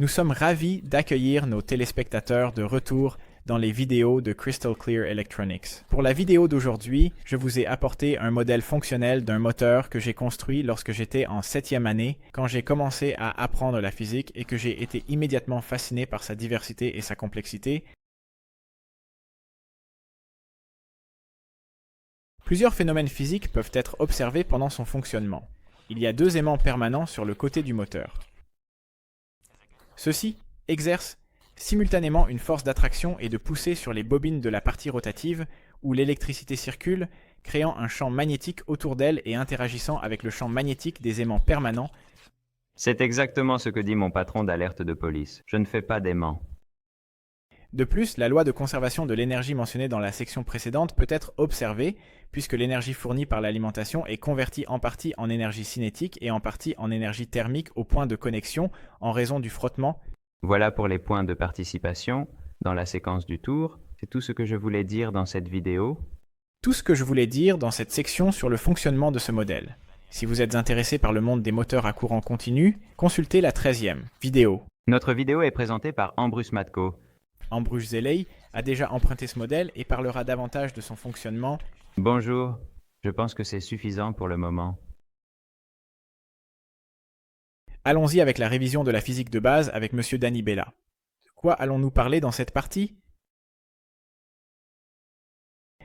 Nous sommes ravis d'accueillir nos téléspectateurs de retour dans les vidéos de Crystal Clear Electronics. Pour la vidéo d'aujourd'hui, je vous ai apporté un modèle fonctionnel d'un moteur que j'ai construit lorsque j'étais en 7e année, quand j'ai commencé à apprendre la physique et que j'ai été immédiatement fasciné par sa diversité et sa complexité. Plusieurs phénomènes physiques peuvent être observés pendant son fonctionnement. Il y a deux aimants permanents sur le côté du moteur. Ceux-ci exercent simultanément une force d'attraction et de poussée sur les bobines de la partie rotative où l'électricité circule, créant un champ magnétique autour d'elle et interagissant avec le champ magnétique des aimants permanents. C'est exactement ce que dit mon patron d'alerte de police. Je ne fais pas d'aimant. De plus, la loi de conservation de l'énergie mentionnée dans la section précédente peut être observée, puisque l'énergie fournie par l'alimentation est convertie en partie en énergie cinétique et en partie en énergie thermique au point de connexion en raison du frottement. Voilà pour les points de participation dans la séquence du tour. C'est tout ce que je voulais dire dans cette vidéo. Tout ce que je voulais dire dans cette section sur le fonctionnement de ce modèle. Si vous êtes intéressé par le monde des moteurs à courant continu, consultez la 13e vidéo. Notre vidéo est présentée par Ambrus Matko. Ambrus Zeley a déjà emprunté ce modèle et parlera davantage de son fonctionnement. Bonjour, je pense que c'est suffisant pour le moment. Allons-y avec la révision de la physique de base avec Monsieur Danny Bella. De quoi allons-nous parler dans cette partie?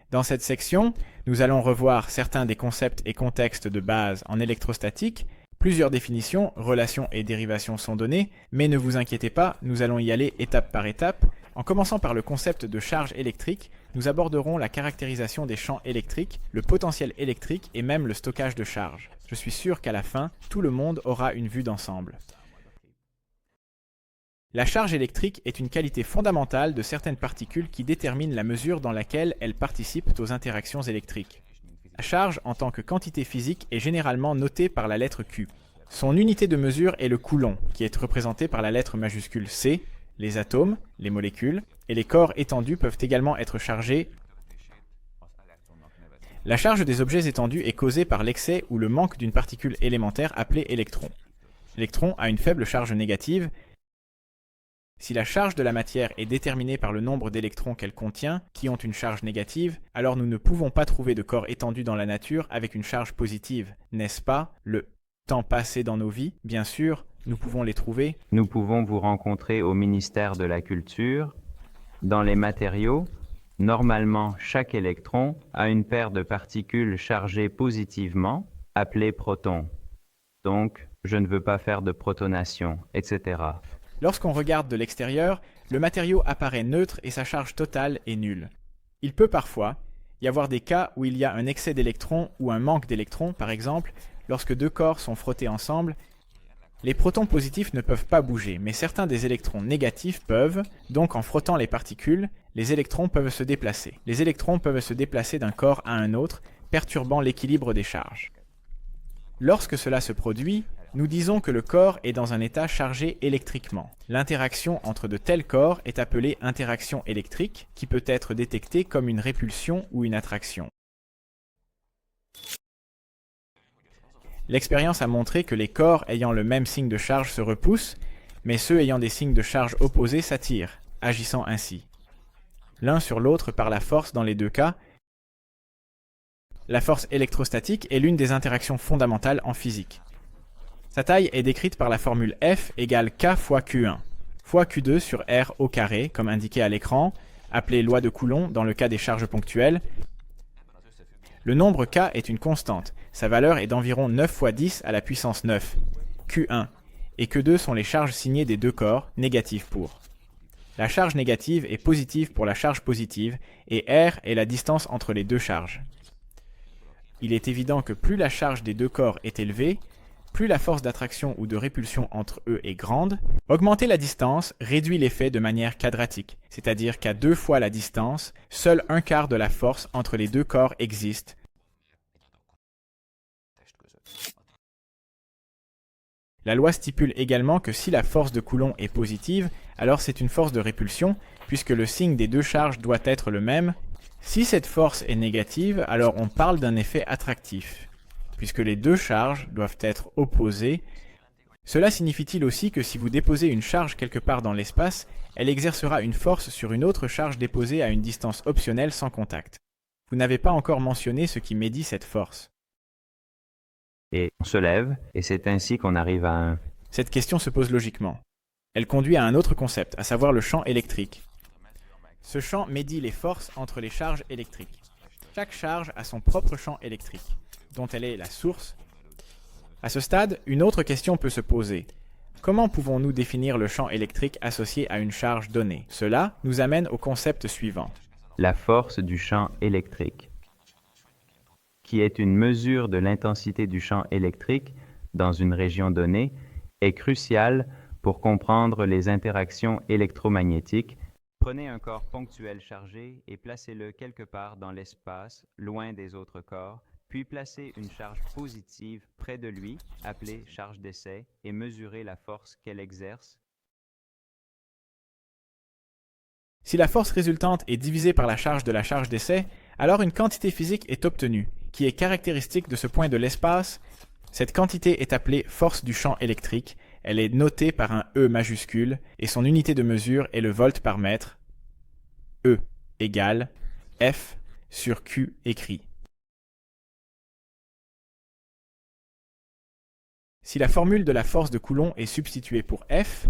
Dans cette section, nous allons revoir certains des concepts et contextes de base en électrostatique. Plusieurs définitions, relations et dérivations sont données, mais ne vous inquiétez pas, nous allons y aller étape par étape. En commençant par le concept de charge électrique, nous aborderons la caractérisation des champs électriques, le potentiel électrique et même le stockage de charge. Je suis sûr qu'à la fin, tout le monde aura une vue d'ensemble. La charge électrique est une qualité fondamentale de certaines particules qui détermine la mesure dans laquelle elles participent aux interactions électriques. La charge en tant que quantité physique est généralement notée par la lettre Q. Son unité de mesure est le coulomb, qui est représenté par la lettre majuscule C. Les atomes, les molécules et les corps étendus peuvent également être chargés. La charge des objets étendus est causée par l'excès ou le manque d'une particule élémentaire appelée électron. L'électron a une faible charge négative. Si la charge de la matière est déterminée par le nombre d'électrons qu'elle contient, qui ont une charge négative, alors nous ne pouvons pas trouver de corps étendu dans la nature avec une charge positive, n'est-ce pas? Le temps passé dans nos vies, bien sûr, nous pouvons les trouver. Nous pouvons vous rencontrer au ministère de la Culture. Dans les matériaux, normalement, chaque électron a une paire de particules chargées positivement, appelées protons. Donc, je ne veux pas faire de protonation, etc. Lorsqu'on regarde de l'extérieur, le matériau apparaît neutre et sa charge totale est nulle. Il peut parfois y avoir des cas où il y a un excès d'électrons ou un manque d'électrons, par exemple, lorsque deux corps sont frottés ensemble. Les protons positifs ne peuvent pas bouger, mais certains des électrons négatifs peuvent, donc en frottant les particules, les électrons peuvent se déplacer. Les électrons peuvent se déplacer d'un corps à un autre, perturbant l'équilibre des charges. Lorsque cela se produit, nous disons que le corps est dans un état chargé électriquement. L'interaction entre de tels corps est appelée interaction électrique, qui peut être détectée comme une répulsion ou une attraction. L'expérience a montré que les corps ayant le même signe de charge se repoussent, mais ceux ayant des signes de charge opposés s'attirent, agissant ainsi l'un sur l'autre par la force dans les deux cas. La force électrostatique est l'une des interactions fondamentales en physique. Sa taille est décrite par la formule F égale K fois Q1, fois Q2 sur R au carré, comme indiqué à l'écran, appelée loi de Coulomb dans le cas des charges ponctuelles. Le nombre K est une constante. Sa valeur est d'environ 9 fois 10 à la puissance 9, Q1, et Q2 sont les charges signées des deux corps, négatives pour. La charge négative est positive pour la charge positive, et R est la distance entre les deux charges. Il est évident que plus la charge des deux corps est élevée, plus la force d'attraction ou de répulsion entre eux est grande. Augmenter la distance réduit l'effet de manière quadratique, c'est-à-dire qu'à 2 fois la distance, seul un quart de la force entre les deux corps existe. La loi stipule également que si la force de Coulomb est positive, alors c'est une force de répulsion, puisque le signe des deux charges doit être le même. Si cette force est négative, alors on parle d'un effet attractif, puisque les deux charges doivent être opposées. Cela signifie-t-il aussi que si vous déposez une charge quelque part dans l'espace, elle exercera une force sur une autre charge déposée à une distance optionnelle sans contact? Vous n'avez pas encore mentionné ce qui médit cette force. Et on se lève, et c'est ainsi qu'on arrive à un... Cette question se pose logiquement. Elle conduit à un autre concept, à savoir le champ électrique. Ce champ médit les forces entre les charges électriques. Chaque charge a son propre champ électrique, dont elle est la source. À ce stade, une autre question peut se poser. Comment pouvons-nous définir le champ électrique associé à une charge donnée? Cela nous amène au concept suivant. La force du champ électrique, qui est une mesure de l'intensité du champ électrique dans une région donnée, est cruciale pour comprendre les interactions électromagnétiques. Prenez un corps ponctuel chargé et placez-le quelque part dans l'espace, loin des autres corps, puis placez une charge positive près de lui, appelée charge d'essai, et mesurez la force qu'elle exerce. Si la force résultante est divisée par la charge d'essai, alors une quantité physique est obtenue, qui est caractéristique de ce point de l'espace. Cette quantité est appelée force du champ électrique. Elle est notée par un E majuscule et son unité de mesure est le volt par mètre. E égale F sur Q écrit. Si la formule de la force de Coulomb est substituée pour F,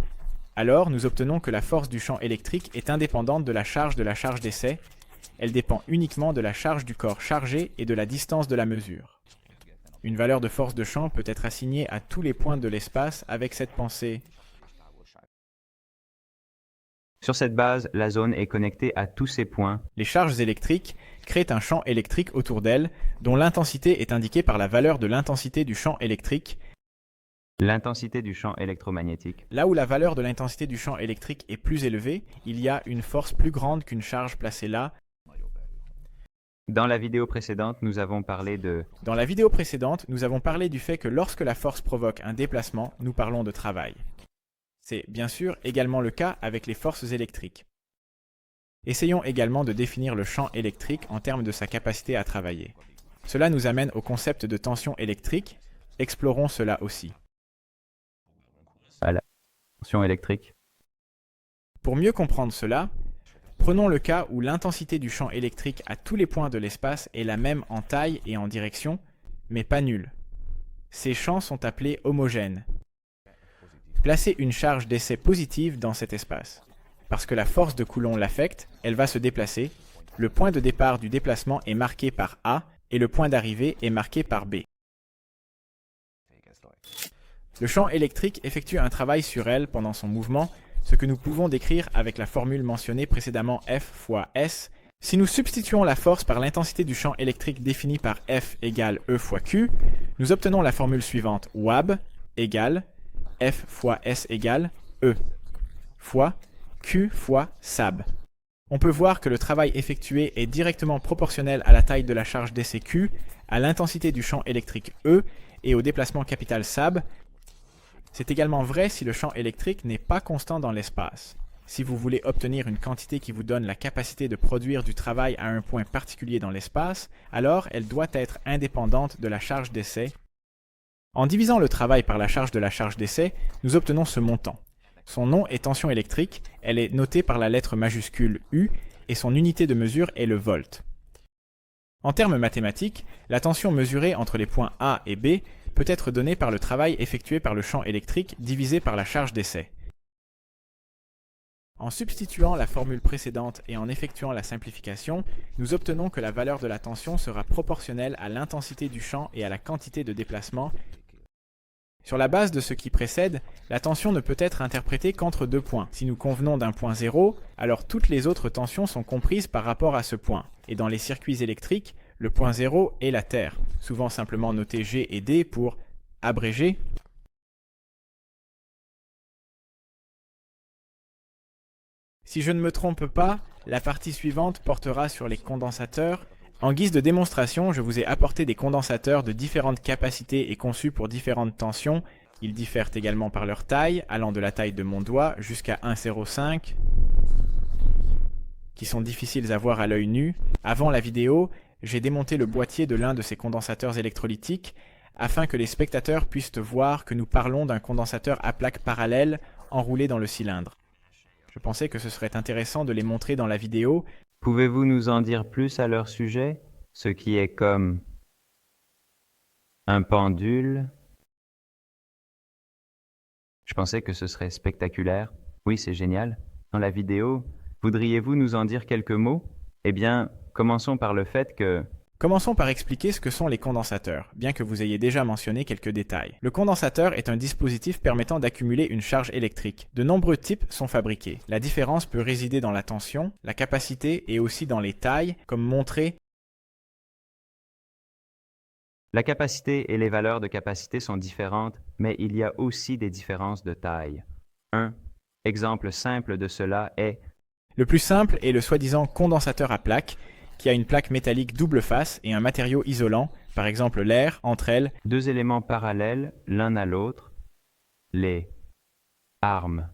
alors nous obtenons que la force du champ électrique est indépendante de la charge d'essai. Elle dépend uniquement de la charge du corps chargé et de la distance de la mesure. Une valeur de force de champ peut être assignée à tous les points de l'espace avec cette pensée. Sur cette base, la zone est connectée à tous ces points. Les charges électriques créent un champ électrique autour d'elles, dont l'intensité est indiquée par la valeur de l'intensité du champ électrique. L'intensité du champ électromagnétique. Là où la valeur de l'intensité du champ électrique est plus élevée, il y a une force plus grande qu'une charge placée là. Dans la vidéo précédente, nous avons parlé du fait que lorsque la force provoque un déplacement, nous parlons de travail. C'est bien sûr également le cas avec les forces électriques. Essayons également de définir le champ électrique en termes de sa capacité à travailler. Cela nous amène au concept de tension électrique. Explorons cela aussi. À la tension électrique. Pour mieux comprendre cela, prenons le cas où l'intensité du champ électrique à tous les points de l'espace est la même en taille et en direction, mais pas nulle. Ces champs sont appelés homogènes. Placez une charge d'essai positive dans cet espace. Parce que la force de Coulomb l'affecte, elle va se déplacer. Le point de départ du déplacement est marqué par A et le point d'arrivée est marqué par B. Le champ électrique effectue un travail sur elle pendant son mouvement, ce que nous pouvons décrire avec la formule mentionnée précédemment F fois S. Si nous substituons la force par l'intensité du champ électrique définie par F égale E fois Q, nous obtenons la formule suivante, WAB égale F fois S égale E fois Q fois SAB. On peut voir que le travail effectué est directement proportionnel à la taille de la charge d'essai Q, à l'intensité du champ électrique E et au déplacement capital SAB. C'est également vrai si le champ électrique n'est pas constant dans l'espace. Si vous voulez obtenir une quantité qui vous donne la capacité de produire du travail à un point particulier dans l'espace, alors elle doit être indépendante de la charge d'essai. En divisant le travail par la charge d'essai, nous obtenons ce montant. Son nom est tension électrique, elle est notée par la lettre majuscule U et son unité de mesure est le volt. En termes mathématiques, la tension mesurée entre les points A et B peut être donnée par le travail effectué par le champ électrique divisé par la charge d'essai. En substituant la formule précédente et en effectuant la simplification, nous obtenons que la valeur de la tension sera proportionnelle à l'intensité du champ et à la quantité de déplacement. Sur la base de ce qui précède, la tension ne peut être interprétée qu'entre deux points. Si nous convenons d'un point 0, alors toutes les autres tensions sont comprises par rapport à ce point. Et dans les circuits électriques, le point 0 est la Terre, souvent simplement noté G et D pour abréger. Si je ne me trompe pas, la partie suivante portera sur les condensateurs. En guise de démonstration, je vous ai apporté des condensateurs de différentes capacités et conçus pour différentes tensions. Ils diffèrent également par leur taille, allant de la taille de mon doigt jusqu'à 1,05, qui sont difficiles à voir à l'œil nu. Avant la vidéo, j'ai démonté le boîtier de l'un de ces condensateurs électrolytiques afin que les spectateurs puissent voir que nous parlons d'un condensateur à plaque parallèle enroulé dans le cylindre. Je pensais que ce serait intéressant de les montrer dans la vidéo. Pouvez-vous nous en dire plus à leur sujet? Ce qui est comme un pendule? Je pensais que ce serait spectaculaire. Oui, c'est génial. Dans la vidéo, voudriez-vous nous en dire quelques mots? Eh bien, commençons par le fait que... Commençons par expliquer ce que sont les condensateurs, bien que vous ayez déjà mentionné quelques détails. Le condensateur est un dispositif permettant d'accumuler une charge électrique. De nombreux types sont fabriqués. La différence peut résider dans la tension, la capacité et aussi dans les tailles, comme montré. La capacité et les valeurs de capacité sont différentes, mais il y a aussi des différences de taille. Un exemple simple de cela est... Le plus simple est le soi-disant condensateur à plaque, qui a une plaque métallique double face et un matériau isolant, par exemple l'air, entre elles. Deux éléments parallèles l'un à l'autre, les armes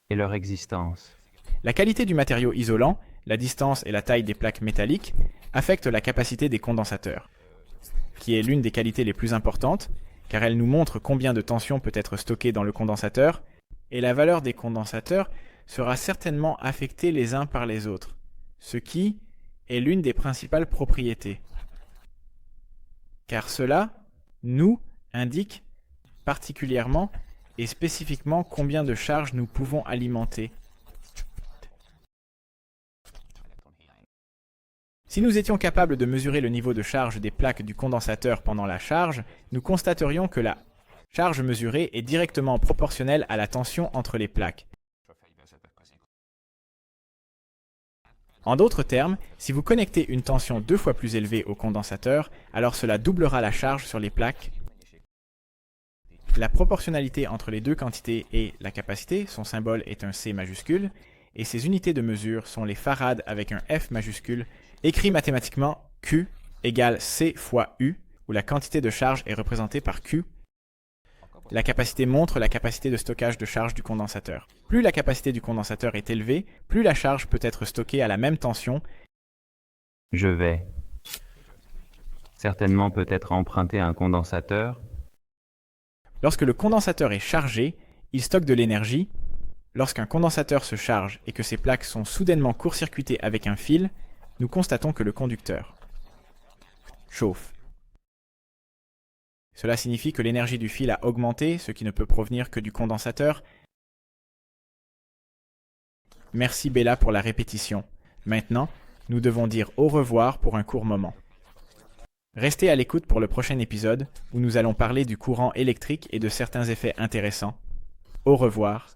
et leur existence. La qualité du matériau isolant, la distance et la taille des plaques métalliques affectent la capacité des condensateurs, qui est l'une des qualités les plus importantes, car elle nous montre combien de tension peut être stockée dans le condensateur, et la valeur des condensateurs sera certainement affectée les uns par les autres, ce qui est l'une des principales propriétés. Car cela nous indique particulièrement et spécifiquement combien de charge nous pouvons alimenter. Si nous étions capables de mesurer le niveau de charge des plaques du condensateur pendant la charge, nous constaterions que la charge mesurée est directement proportionnelle à la tension entre les plaques. En d'autres termes, si vous connectez une tension 2 fois plus élevée au condensateur, alors cela doublera la charge sur les plaques. La proportionnalité entre les deux quantités et la capacité, son symbole est un C majuscule, et ses unités de mesure sont les farads avec un F majuscule, écrit mathématiquement Q égale C fois U, où la quantité de charge est représentée par Q. La capacité montre la capacité de stockage de charge du condensateur. Plus la capacité du condensateur est élevée, plus la charge peut être stockée à la même tension. Je vais certainement peut-être emprunter un condensateur. Lorsque le condensateur est chargé, il stocke de l'énergie. Lorsqu'un condensateur se charge et que ses plaques sont soudainement court-circuitées avec un fil, nous constatons que le conducteur chauffe. Cela signifie que l'énergie du fil a augmenté, ce qui ne peut provenir que du condensateur. Merci Bella pour la répétition. Maintenant, nous devons dire au revoir pour un court moment. Restez à l'écoute pour le prochain épisode, où nous allons parler du courant électrique et de certains effets intéressants. Au revoir.